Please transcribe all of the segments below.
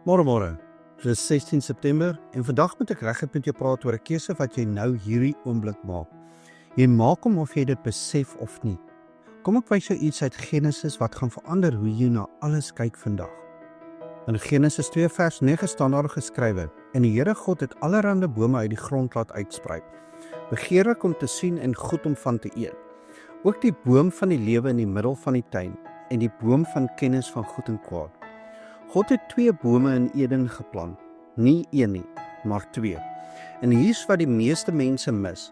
Môre, dit is 16 September en vandag moet ek regtig met jou praat oor 'n keuse wat jy nou hierdie oomblik maak. Jy maak hom of jy dit besef of nie. Kom ek wys jou iets uit Genesis wat gaan verander hoe jy na alles kyk vandag. In Genesis 2 vers 9 staan daar geskrywe: En die Here God het allerlei bome uit die grond laat uitsprei, begeerlik om te sien en goed om van te eet. Ook die boom van die lewe in die middel van die tuin en die boom van kennis van goed en kwaad. God het 2 bome in Eden geplant, nie 1 nie, maar 2. En hier's wat die meeste mense mis.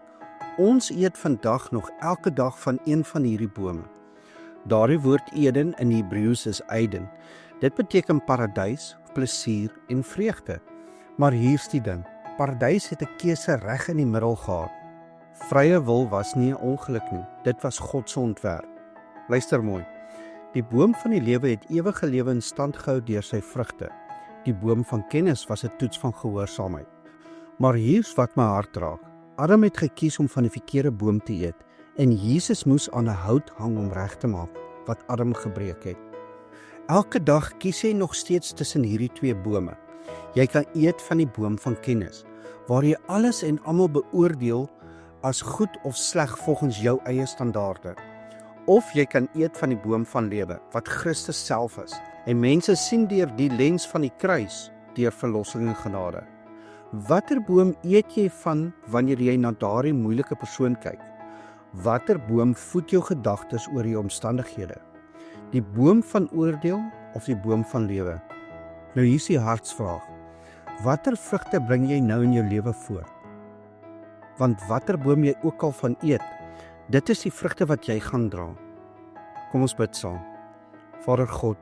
Ons eet vandag nog elke dag van een van hierdie bome. Daardie woord Eden in Hebreëus is Eden. Dit beteken paradys, plesier en vreugde. Maar hier's die ding, paradys het 'n keuse reg in die middel gehad. Vrye wil was nie 'n ongeluk nie, dit was God se ontwerp. Luister mooi. Die boom van die lewe het ewige lewe in stand gehou deur sy vrugte. Die boom van kennis was 'n toets van gehoorsaamheid. Maar hier's wat my hart raak. Adam het gekies om van die verkeerde boom te eet en Jesus moes aan 'n hout hang om reg te maak wat Adam gebreek het. Elke dag kies jy nog steeds tussen hierdie 2 bome. Jy kan eet van die boom van kennis, waar jy alles en almal beoordeel as goed of sleg volgens jou eie standaarde. Of jy kan eet van die boom van lewe, wat Christus self is. En mense sien deur die lens van die kruis, deur verlossing en genade. Watter boom eet jy van wanneer jy na daardie moeilike persoon kyk? Watter boom voed jou gedagtes oor die omstandighede? Die boom van oordeel of die boom van lewe? Nou hier is die hartsvraag. Watter vrugte bring jy nou in jou lewe voort? Want watter boom jy ook al van eet, dit is die vrugte wat jy gaan dra. Kom ons bid saam. Vader God,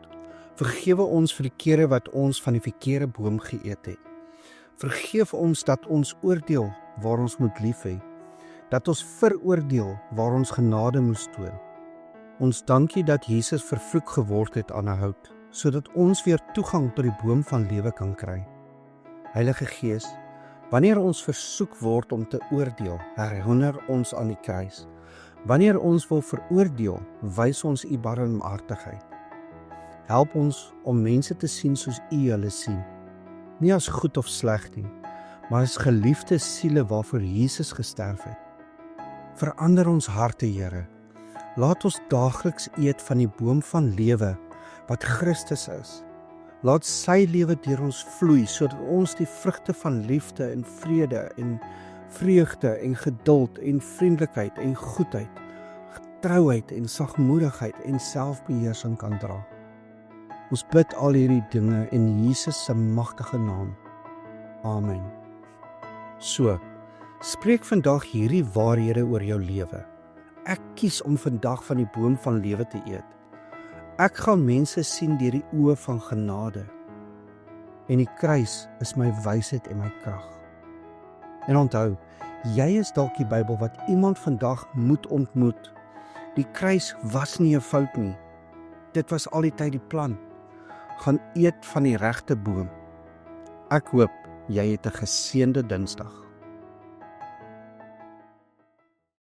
vergewe ons vir die kere wat ons van die verkeerde boom geëet het. Vergeef ons dat ons oordeel waar ons moet lief hê, dat ons veroordeel waar ons genade moes toon. Ons dankie dat Jesus vervloek geword het aan 'n hout, sodat ons weer toegang tot die boom van lewe kan kry. Heilige Gees, wanneer ons versoek word om te oordeel, herinner ons aan die kruis. Wanneer ons wil veroordeel, wys ons u barmhartigheid. Help ons om mense te sien soos u hulle sien. Nie as goed of sleg nie, maar as geliefde siele waarvoor Jesus gesterf het. Verander ons harte, Here. Laat ons daagliks eet van die boom van lewe wat Christus is. Laat sy lewe deur ons vloei, sodat ons die vrugte van liefde en vrede en vreugde en geduld en vriendelikheid en goedheid, getrouheid en sagmoedigheid en selfbeheersing kan dra. Ons bid al hierdie dinge in Jesus se magtige naam. Amen. So, spreek vandag hierdie waarhede oor jou lewe. Ek kies om vandag van die boom van lewe te eet. Ek gaan mense sien deur die oë van genade. En die kruis is my wysheid en my krag. En onthou, jy is dalk die Bybel wat iemand vandag moet ontmoet. Die kruis was nie 'n fout nie. Dit was al die tyd die plan. Gaan eet van die regte boom. Ek hoop jy het 'n geseënde Dinsdag.